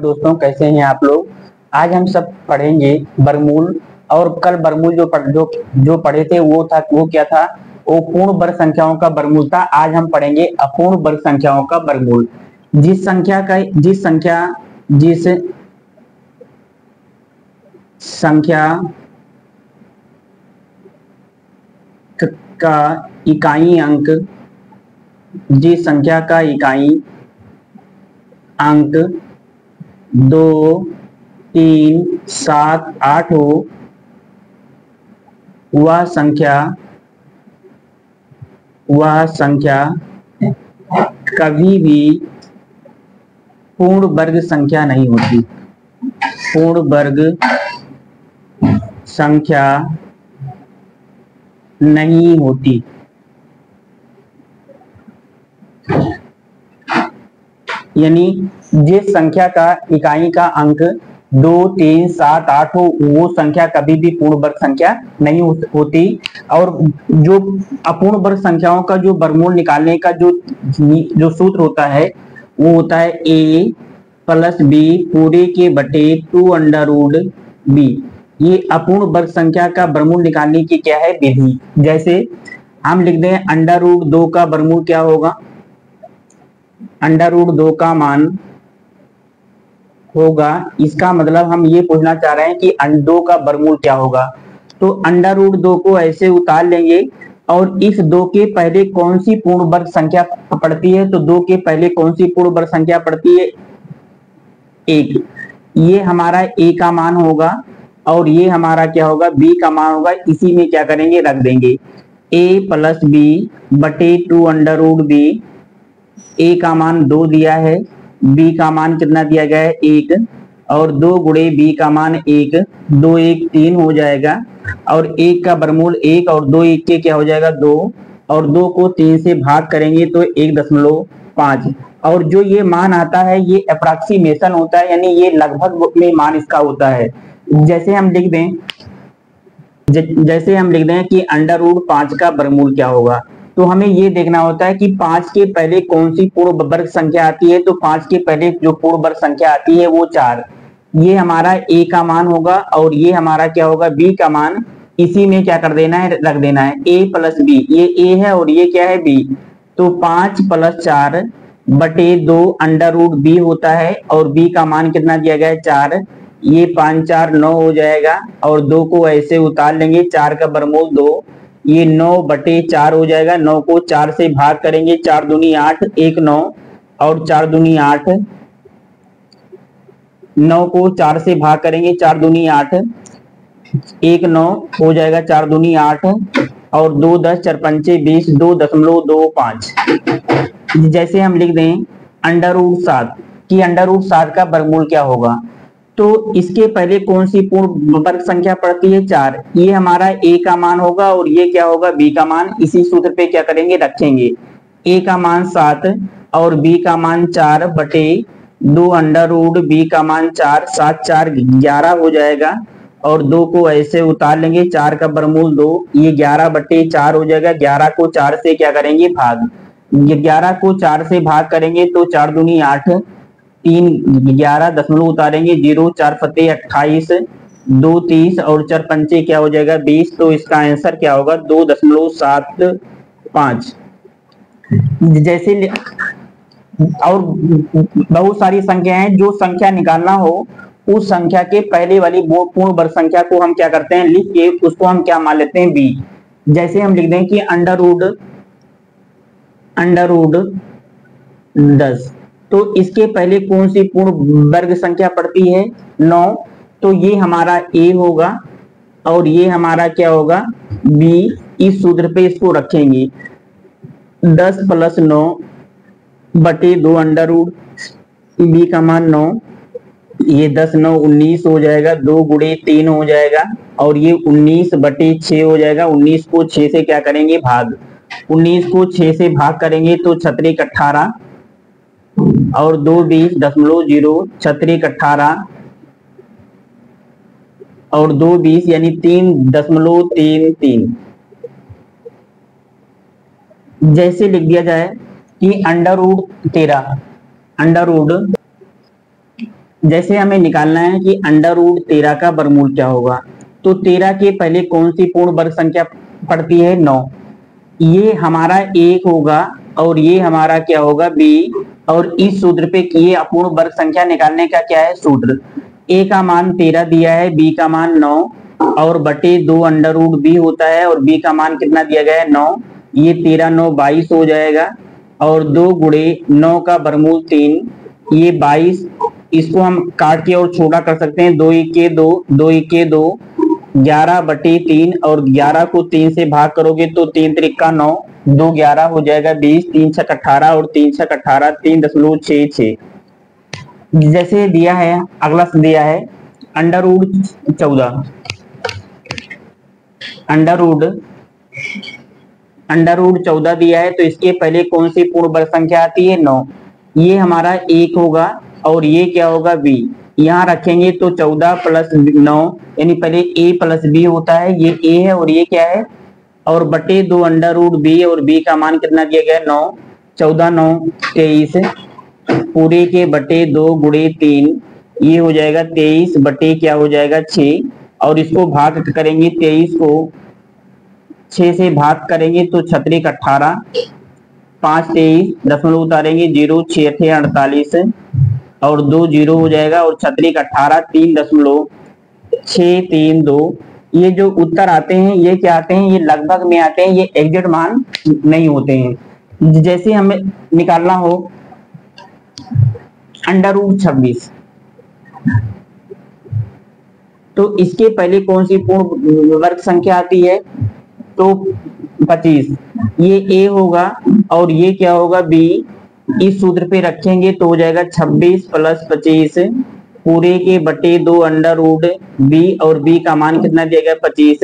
दोस्तों, कैसे हैं आप लोग। आज हम सब पढ़ेंगे वर्गमूल। और कल वर्गमूल जो पढ़े थे वो क्या था, वो पूर्ण वर्ग संख्याओं का वर्गमूल था। आज हम पढ़ेंगे अपूर्ण वर्ग संख्याओं का वर्गमूल। जिस संख्या का इकाई अंक जिस संख्या का इकाई अंक 2, 3, 7, 8 हो, वह संख्या कभी भी पूर्ण वर्ग संख्या नहीं होती। पूर्ण वर्ग संख्या नहीं होती। यानी जिस संख्या का इकाई का अंक 2, 3, 7, 8 हो, वो संख्या कभी भी पूर्ण वर्ग संख्या नहीं होती। और जो अपूर्ण वर्ग संख्याओं का जो वर्गमूल निकालने का जो सूत्र होता है, वो होता है a + b पूरे के बटे 2√b। ये अपूर्ण वर्ग संख्या का वर्गमूल निकालने की क्या है, विधि। जैसे हम लिख दें √2 का वर्गमूल क्या होगा। √2 का मान होगा, इसका मतलब हम ये पूछना चाह रहे हैं कि 2 का वर्गमूल क्या होगा। तो √2 को ऐसे उतार लेंगे और इस 2 के पहले कौन सी पूर्ण वर्ग संख्या पड़ती है, तो 2 के पहले कौन सी पूर्ण वर्ग संख्या पड़ती है, 1। ये हमारा a का मान होगा और ये हमारा क्या होगा, b का मान होगा। इसी में क्या करेंगे, रख देंगे a + b बटे 2√b। a का मान 2 दिया है, b का मान कितना दिया गया है, 1, और 2 गुणे b का मान 1, 2 1 3 हो जाएगा। और 1 का वर्गमूल 1 और 2 1 के क्या हो जाएगा, 2, और 2 को 3 से भाग करेंगे तो 1.5। और जो ये मान आता है ये अप्रॉक्सीमेशन होता है, यानी ये लगभग में मान इसका होता है। जैसे हम लिख दें कि √5 का वर्गमूल क्या होगा, तो हमें ये देखना होता है कि 5 के पहले कौन सी पूर्ण वर्ग संख्या आती है। तो 5 के पहले जो पूर्ण वर्ग संख्या आती है वो 4। ये हमारा a का मान होगा और ये हमारा क्या होगा, b का मान। इसी में क्या कर देना है, रख देना है a + b। ये a है और ये क्या है, b। तो 5 + 4 बटे 2 √b होता है और b का मान कितना दिया गया है, 4। ये 5 4 9 हो जाएगा और 2 को ऐसे उतार लेंगे, 4 का वर्गमूल 2। ये 9/4 हो जाएगा। 9 को 4 से भाग करेंगे, 4 दूनी 8, 1 9 और 4 दूनी 8। 9 को 4 से भाग करेंगे, 4 दूनी 8, 1 9 हो जाएगा, 4 दूनी 8 और 2 10 4 पंचे 20, 2.25। जैसे हम लिख दें √7 कि √7 का वर्गमूल क्या होगा, तो इसके पहले कौन सी पूर्ण वर्ग संख्या पड़ती है, 4। ये हमारा a का मान होगा और ये क्या होगा, b का मान। इसी सूत्र पे क्या करेंगे, रखेंगे। a का मान 7 और b का मान 4 बटे 2 √b का मान 4, 7 4 11 हो जाएगा। और 2 को ऐसे उतार लेंगे, 4 का वर्गमूल 2। ये 11/4 हो जाएगा। 11 को 4 से क्या करेंगे, भाग। 11 को 4 से भाग करेंगे तो 4 दूनी 8, 3 11 दशमलव उतारेंगे, 0 4 फते 28, 2 30 और 4 पंचे क्या हो जाएगा, 20। तो इसका आंसर क्या होगा, 2.75। जैसे और बहुत सारी संख्या हैं, जो संख्या निकालना हो उस संख्या के पहले वाली पूर्ण वर्ग संख्या को हम क्या करते हैं, लिख के उसको हम क्या मान लेते हैं, b। जैसे हम लिख दें कि √10, तो इसके पहले कौन सी पूर्ण वर्ग संख्या पड़ती है, 9। तो ये हमारा a होगा और ये हमारा क्या होगा, b। इस सूत्र पे इसको रखेंगे, 10 + 9 बटे 2 b का मान 9। ये 10 9 19 हो जाएगा, 2 गुणे 3 हो जाएगा और ये 19/6 हो जाएगा। 19 को 6 से क्या करेंगे, भाग। 19 को 6 से भाग करेंगे तो 6 3 18 और 2 20.0, 6 3 18 और 2 20 यानी 3.33। जैसे लिख दिया जाए कि √13 जैसे हमें निकालना है कि अंडर रूट 13 का वर्गमूल क्या होगा, तो 13 के पहले कौन सी पूर्ण वर्ग संख्या पड़ती है, 9। ये हमारा 1 होगा और ये हमारा क्या होगा, b। और इस सूत्र पे किए अपूर्ण वर्ग संख्या निकालने का क्या है सूत्र, a का मान 13 दिया है, b का मान 9 और बटे 2 अंडर रूट b होता है और b का मान कितना दिया गया है, 9। ये 13 9 22 हो जाएगा और 2 गुणे 9 का वर्गमूल 3, ये 22। इसको हम काट के और छोटा कर सकते हैं, 2 1 2 2 1 2 11 बटे 3 और 11 को 3 से भाग करोगे तो 3 त्रिक 9, 2 11 हो जाएगा 20, 3 छक 18 और 3 छक 18 3.66। जैसे दिया है अगला दिया है अंडर रूट 14, अंडर रूट 14 दिया है, तो इसके पहले कौन सी पूर्ण वर्ग संख्या आती है, 9। ये हमारा 1 होगा और ये क्या होगा, b। यहाँ रखेंगे तो 14 प्लस 9 यानी पहले a प्लस b होता है, ये a है और ये क्या है, और बटे 2 अंडर रूट b और b का मान कितना दिया गया है, 9। 14 9 23 पूरे के बटे 2 गुणे 3, ये हो जाएगा 23 बटे क्या हो जाएगा 6 और इसको भाग करेंगे, 23 को 6 से भाग करेंगे तो 6 18, 5 23 दशमलव उतारेंगे 0 6 48 और 2 0 हो जाएगा और 6 18 3.632। ये जो उत्तर आते हैं ये क्या आते हैं, ये लगभग में आते हैं, ये एग्जैक्ट मान नहीं होते हैं। जैसे हमें निकालना हो अंडर रूट 26, तो इसके पहले कौन सी पूर्ण वर्ग संख्या आती है, तो 25। ये a होगा और ये क्या होगा, b। इस सूत्र पे रखेंगे तो हो जाएगा 26 प्लस 25 पूरे के बटे 2 अंडर रूट b और b का मान कितना दिया गया, 25।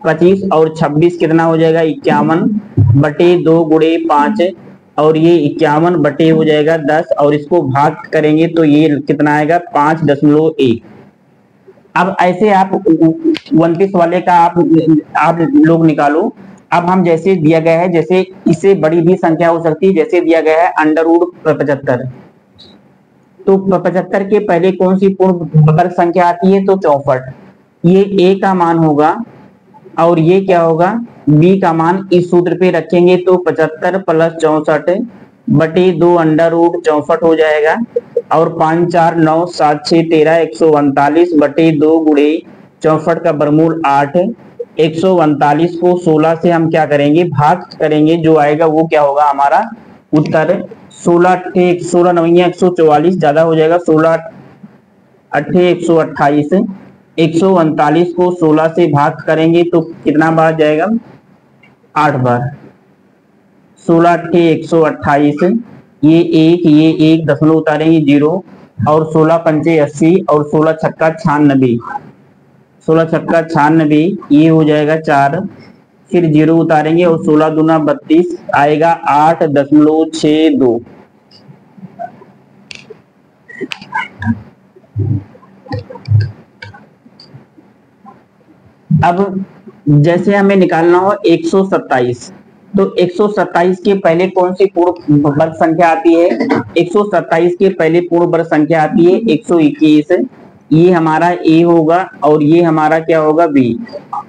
25 और 26 कितना हो जाएगा, 51 बटे 2 गुणे 5 और ये 51 बटे हो जाएगा 10 और इसको भाग करेंगे तो ये कितना आएगा, 5.1। अब ऐसे आप 29 वाले का आप लोग निकालो। अब हम जैसे दिया गया है, जैसे इससे बड़ी भी संख्या हो सकती है, जैसे दिया गया है अंडर रूट 75, तो 75 के पहले कौन सी पूर्ण वर्ग संख्या आती है, तो 64। ये a का मान होगा और ये क्या होगा, b का मान। इस सूत्र पे रखेंगे तो 75 प्लस 64 बटे 2 अंडर रूट 64 हो जाएगा और 5 4 9 7 6 13 139 बटे 2 गुणे 64 का वर्गमूल 8। 139 को 16 से हम क्या करेंगे, भाग करेंगे, जो आएगा वो क्या होगा हमारा उत्तर। 16 9 144 ज्यादा हो जाएगा, 16 8 128। 139 को 16 से भाग करेंगे तो कितना बार जाएगा, 8 बार। 16 8 128, ये 1 दशमलव उतारेंगे 0 और 16 पंचे 80 और 16 छक्का 96, 16 छक्का 96, ये हो जाएगा 4। फिर 0 उतारेंगे और 16 दूना 32 आएगा 8.62। अब जैसे हमें निकालना हो 127, तो 127 के पहले कौन सी पूर्ण वर्ग संख्या आती है, 127 के पहले पूर्ण वर्ग संख्या आती है 121। ये हमारा a होगा और ये हमारा क्या होगा, b।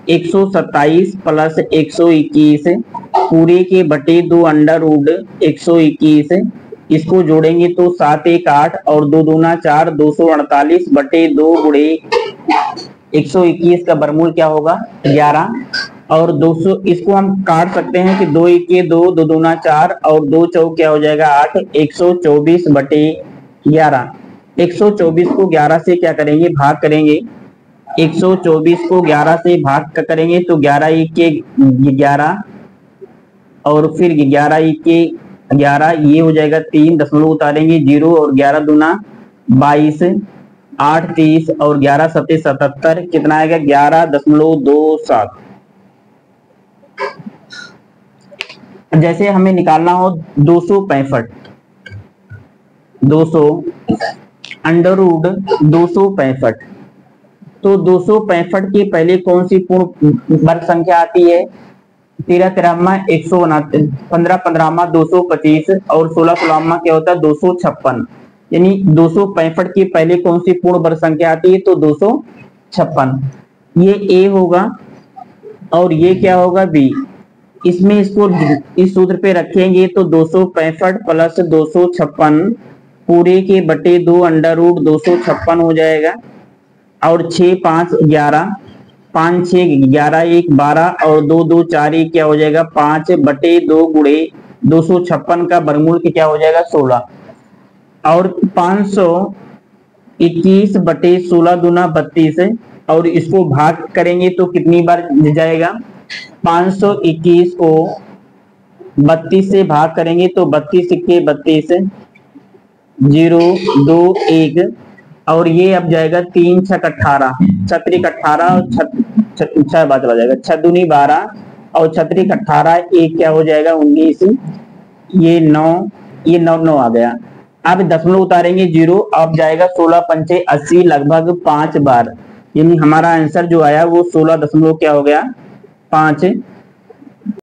127 प्लस 121 पूरे के बटे 2 अंडर रूट 121, इसको जोड़ेंगे तो 7 1 8 और 2 दूना 4 248 बटे 2 गुणे 121 का वर्गमूल क्या होगा, 11 और 200। इसको हम काट सकते हैं कि 2 1 2 2 दूना 4 और 2 चौक क्या हो जाएगा 8, 124 बटे 11। 124 को 11 से क्या करेंगे, भाग करेंगे। 124 को 11 से भाग करेंगे तो 11 1 के 11 और फिर 11 1 के 11, ये हो जाएगा 3 दशमलव उतारेंगे 0 और 11 दूना 22, 8 30 और 11 7 77, कितना आएगा 11.27। जैसे हमें निकालना हो 265, 200 अंडर रूट 265, तो 265 के पहले कौन सी पूर्ण वर्ग संख्या आती है, 13 13 129, 15 15 225 और 16 16 क्या होता है 256। यानी 265 के पहले कौन सी पूर्ण वर्ग संख्या आती है, तो 256। ये ए होगा और ये क्या होगा, बी। इसमें इसको इस सूत्र पे रखेंगे तो 265 प्लस 256 पूरे के बटे 2 अंडर रूट 256 हो जाएगा। और 6 5 11, 5 6 11 1 12 और 2 2 4 1 क्या हो जाएगा, 5 बटे 2 गुणे 256 का वर्गमूल क्या हो जाएगा, 16। और 521 बटे 16 दूना 32 और इसको भाग करेंगे तो कितनी बार जाएगा, 521 को 32 से भाग करेंगे तो 32 सिक्के 32, 0 2 1 और ये अब जाएगा 3 6 18, 6 18 और 6 बात आ जाएगा, 6 दूनी 12 और 6 18 एक क्या हो जाएगा 19, ये 9 9 आ गया। अब दशमलव उतारेंगे 0, अब जाएगा 16 पंचे 80 लगभग 5 बार, यानी हमारा आंसर जो आया वो 16 दशमलव क्या हो गया 5